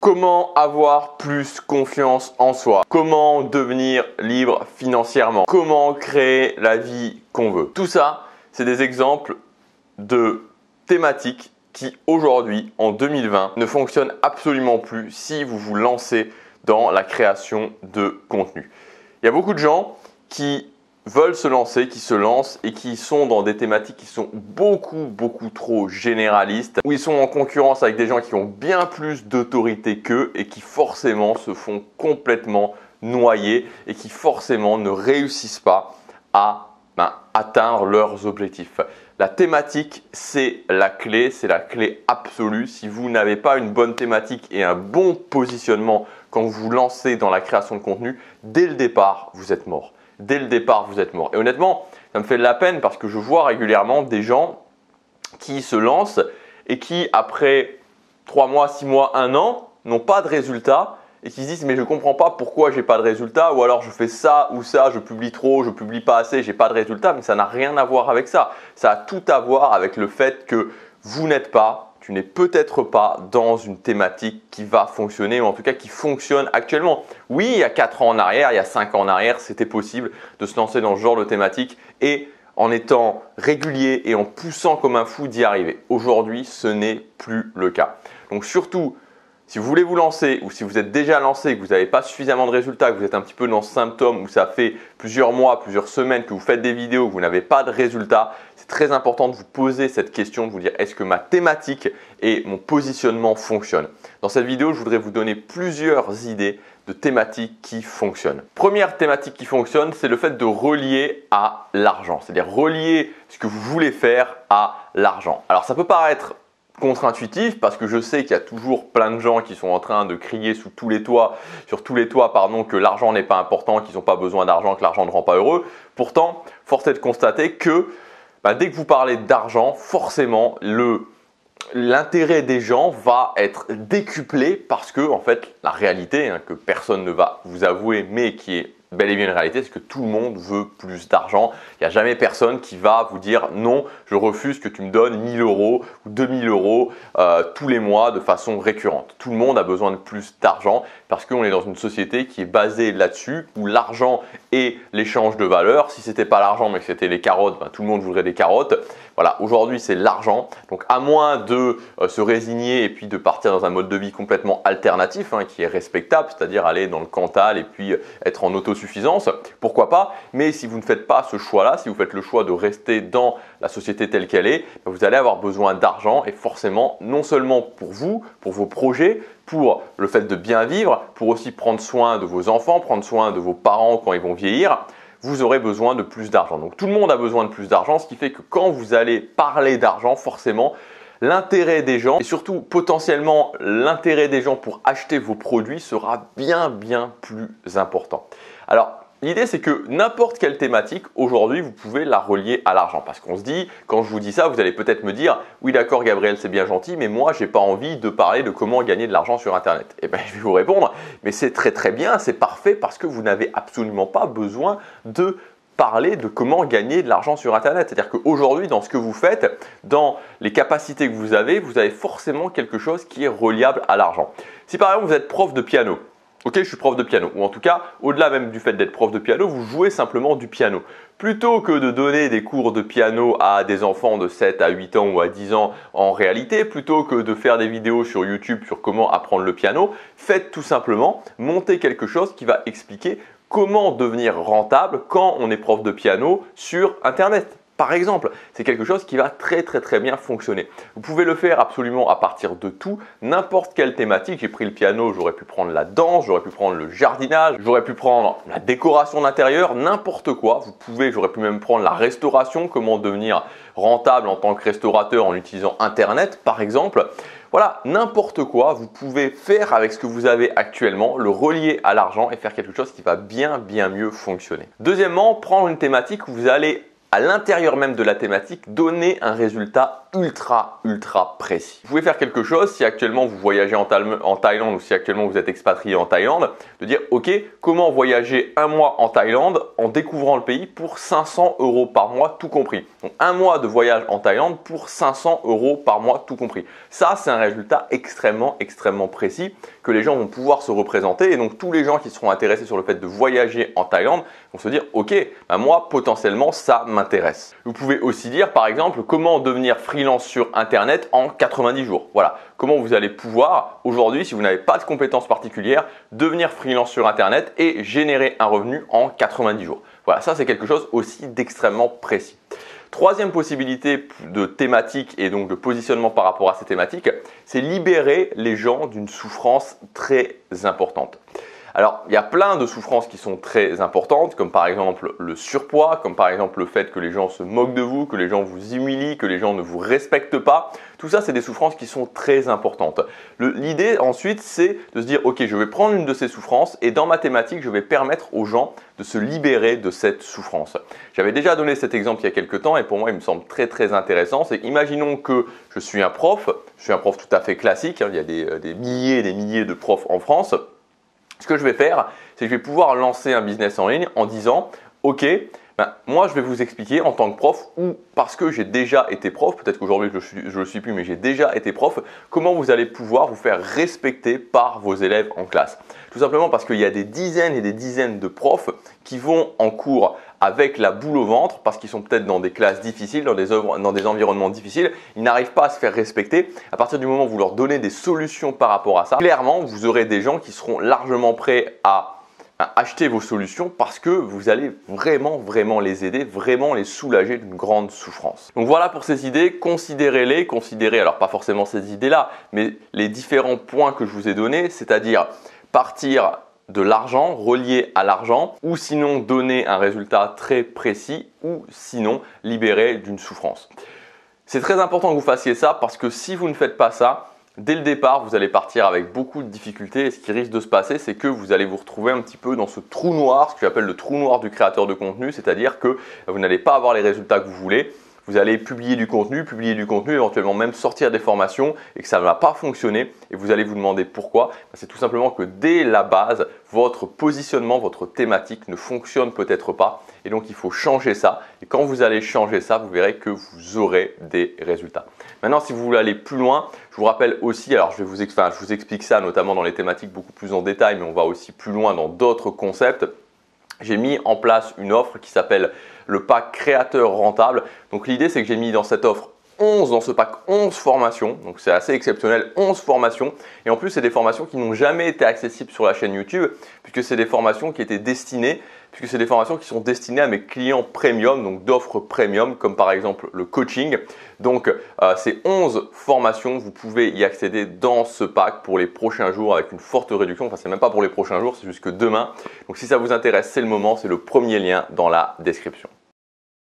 Comment avoir plus confiance en soi? Comment devenir libre financièrement? Comment créer la vie qu'on veut? Tout ça, c'est des exemples de thématiques qui aujourd'hui, en 2020, ne fonctionnent absolument plus si vous vous lancez dans la création de contenu. Il y a beaucoup de gens qui veulent se lancer, qui se lancent et qui sont dans des thématiques qui sont beaucoup trop généralistes, où ils sont en concurrence avec des gens qui ont bien plus d'autorité qu'eux et qui forcément se font complètement noyer et qui forcément ne réussissent pas à atteindre leurs objectifs. La thématique, c'est la clé absolue. Si vous n'avez pas une bonne thématique et un bon positionnement quand vous vous lancez dans la création de contenu, dès le départ, vous êtes mort. Dès le départ, vous êtes mort. Et honnêtement, ça me fait de la peine parce que je vois régulièrement des gens qui se lancent et qui, après 3 mois, 6 mois, 1 an, n'ont pas de résultat et qui se disent « mais je ne comprends pas pourquoi je n'ai pas de résultat » ou alors « je fais ça ou ça, je publie trop, je publie pas assez, je n'ai pas de résultat ». Mais ça n'a rien à voir avec ça. Ça a tout à voir avec le fait que vous n'êtes pas, tu n'es peut-être pas dans une thématique qui va fonctionner ou en tout cas qui fonctionne actuellement. Oui, il y a 4 ans en arrière, il y a 5 ans en arrière, c'était possible de se lancer dans ce genre de thématique et en étant régulier et en poussant comme un fou d'y arriver. Aujourd'hui, ce n'est plus le cas. Donc surtout, si vous voulez vous lancer ou si vous êtes déjà lancé et que vous n'avez pas suffisamment de résultats, que vous êtes un petit peu dans ce symptôme où ça fait plusieurs mois, plusieurs semaines que vous faites des vidéos, que vous n'avez pas de résultats, c'est très important de vous poser cette question, de vous dire est-ce que ma thématique et mon positionnement fonctionnent? Dans cette vidéo, je voudrais vous donner plusieurs idées de thématiques qui fonctionnent. Première thématique qui fonctionne, c'est le fait de relier à l'argent, c'est-à-dire relier ce que vous voulez faire à l'argent. Alors ça peut paraître contre-intuitif parce que je sais qu'il y a toujours plein de gens qui sont en train de crier sur tous les toits, que l'argent n'est pas important, qu'ils n'ont pas besoin d'argent, que l'argent ne rend pas heureux. Pourtant, force est de constater que dès que vous parlez d'argent, forcément l'intérêt des gens va être décuplé parce que en fait la réalité que personne ne va vous avouer mais qui est bel et bien une réalité, c'est que tout le monde veut plus d'argent. Il n'y a jamais personne qui va vous dire non, je refuse que tu me donnes 1 000 € ou 2 000 € tous les mois de façon récurrente. Tout le monde a besoin de plus d'argent parce qu'on est dans une société qui est basée là-dessus où l'argent est l'échange de valeur. Si ce n'était pas l'argent mais que c'était les carottes, tout le monde voudrait des carottes. Voilà, aujourd'hui c'est l'argent. Donc à moins de se résigner et puis de partir dans un mode de vie complètement alternatif qui est respectable, c'est-à-dire aller dans le Cantal et puis être en autosuffisance, pourquoi pas? Mais si vous ne faites pas ce choix-là, si vous faites le choix de rester dans la société telle qu'elle est, vous allez avoir besoin d'argent et forcément non seulement pour vous, pour vos projets, pour le fait de bien vivre, pour aussi prendre soin de vos enfants, prendre soin de vos parents quand ils vont vieillir, vous aurez besoin de plus d'argent. Donc tout le monde a besoin de plus d'argent, ce qui fait que quand vous allez parler d'argent, forcément, l'intérêt des gens et surtout potentiellement l'intérêt des gens pour acheter vos produits sera bien plus important. Alors, l'idée c'est que n'importe quelle thématique aujourd'hui vous pouvez la relier à l'argent parce qu'on se dit, quand je vous dis ça, vous allez peut-être me dire oui d'accord Gabriel c'est bien gentil mais moi j'ai pas envie de parler de comment gagner de l'argent sur internet. Et bien je vais vous répondre mais c'est très bien, c'est parfait parce que vous n'avez absolument pas besoin de parler de comment gagner de l'argent sur internet. C'est-à-dire qu'aujourd'hui dans ce que vous faites, dans les capacités que vous avez forcément quelque chose qui est reliable à l'argent. Si par exemple vous êtes prof de piano, ok, je suis prof de piano, ou en tout cas, au-delà même du fait d'être prof de piano, vous jouez simplement du piano. Plutôt que de donner des cours de piano à des enfants de 7 à 8 ans ou à 10 ans en réalité, plutôt que de faire des vidéos sur YouTube sur comment apprendre le piano, faites tout simplement monter quelque chose qui va expliquer comment devenir rentable quand on est prof de piano sur Internet. Par exemple, c'est quelque chose qui va très bien fonctionner. Vous pouvez le faire absolument à partir de tout, n'importe quelle thématique. J'ai pris le piano, j'aurais pu prendre la danse, j'aurais pu prendre le jardinage, j'aurais pu prendre la décoration d'intérieur, n'importe quoi. J'aurais pu même prendre la restauration, comment devenir rentable en tant que restaurateur en utilisant Internet par exemple. Voilà, n'importe quoi, vous pouvez faire avec ce que vous avez actuellement, le relier à l'argent et faire quelque chose qui va bien mieux fonctionner. Deuxièmement, prendre une thématique où vous allez à l'intérieur même de la thématique, donner un résultat ultra précis. Vous pouvez faire quelque chose si actuellement vous voyagez en Thaïlande ou si actuellement vous êtes expatrié en Thaïlande, de dire ok, comment voyager un mois en Thaïlande en découvrant le pays pour 500 € par mois tout compris. Donc un mois de voyage en Thaïlande pour 500 € par mois tout compris. Ça c'est un résultat extrêmement précis que les gens vont pouvoir se représenter et donc tous les gens qui seront intéressés sur le fait de voyager en Thaïlande vont se dire ok, bah moi potentiellement ça m'intéresse. Vous pouvez aussi dire par exemple comment devenir freelance sur internet en 90 jours. Voilà, comment vous allez pouvoir aujourd'hui, si vous n'avez pas de compétences particulières, devenir freelance sur internet et générer un revenu en 90 jours. Voilà, ça c'est quelque chose aussi d'extrêmement précis. Troisième possibilité de thématique et donc de positionnement par rapport à ces thématiques, c'est libérer les gens d'une souffrance très importante. Alors, il y a plein de souffrances qui sont très importantes, comme par exemple le surpoids, comme par exemple le fait que les gens se moquent de vous, que les gens vous humilient, que les gens ne vous respectent pas. Tout ça, c'est des souffrances qui sont très importantes. L'idée ensuite, c'est de se dire, ok, je vais prendre une de ces souffrances et dans ma thématique, je vais permettre aux gens de se libérer de cette souffrance. J'avais déjà donné cet exemple il y a quelques temps et pour moi, il me semble très intéressant. C'est imaginons que je suis un prof tout à fait classique, hein, il y a des milliers et des milliers de profs en France. Ce que je vais faire, c'est que je vais pouvoir lancer un business en ligne en disant « Ok, moi je vais vous expliquer en tant que prof ou parce que j'ai déjà été prof, peut-être qu'aujourd'hui je ne le suis plus mais j'ai déjà été prof, comment vous allez pouvoir vous faire respecter par vos élèves en classe. » Tout simplement parce qu'il y a des dizaines et des dizaines de profs qui vont en cours avec la boule au ventre parce qu'ils sont peut-être dans des classes difficiles, dans des environnements difficiles, ils n'arrivent pas à se faire respecter. À partir du moment où vous leur donnez des solutions par rapport à ça, clairement vous aurez des gens qui seront largement prêts à acheter vos solutions parce que vous allez vraiment les aider, vraiment les soulager d'une grande souffrance. Donc voilà pour ces idées, considérez-les, alors pas forcément ces idées-là, mais les différents points que je vous ai donnés, c'est-à-dire partir de l'argent, relié à l'argent, ou sinon donner un résultat très précis, ou sinon libérer d'une souffrance. C'est très important que vous fassiez ça parce que si vous ne faites pas ça, dès le départ, vous allez partir avec beaucoup de difficultés et ce qui risque de se passer, c'est que vous allez vous retrouver un petit peu dans ce trou noir, ce que j'appelle le trou noir du créateur de contenu, c'est-à-dire que vous n'allez pas avoir les résultats que vous voulez. Vous allez publier du contenu, éventuellement même sortir des formations et que ça ne va pas fonctionner et vous allez vous demander pourquoi. C'est tout simplement que dès la base, votre positionnement, votre thématique ne fonctionne peut-être pas et donc il faut changer ça. Et quand vous allez changer ça, vous verrez que vous aurez des résultats. Maintenant, si vous voulez aller plus loin, je vous rappelle aussi, alors je vous explique ça notamment dans les thématiques beaucoup plus en détail, mais on va aussi plus loin dans d'autres concepts. J'ai mis en place une offre qui s'appelle le pack créateur rentable. Donc l'idée, c'est que j'ai mis dans cette offre dans ce pack 11 formations, donc c'est assez exceptionnel, 11 formations et en plus c'est des formations qui n'ont jamais été accessibles sur la chaîne YouTube puisque c'est des formations qui sont destinées à mes clients premium, donc d'offres premium comme par exemple le coaching. Donc ces 11 formations, vous pouvez y accéder dans ce pack pour les prochains jours avec une forte réduction, enfin c'est même pas pour les prochains jours, c'est jusque demain. Donc si ça vous intéresse, c'est le moment, c'est le premier lien dans la description.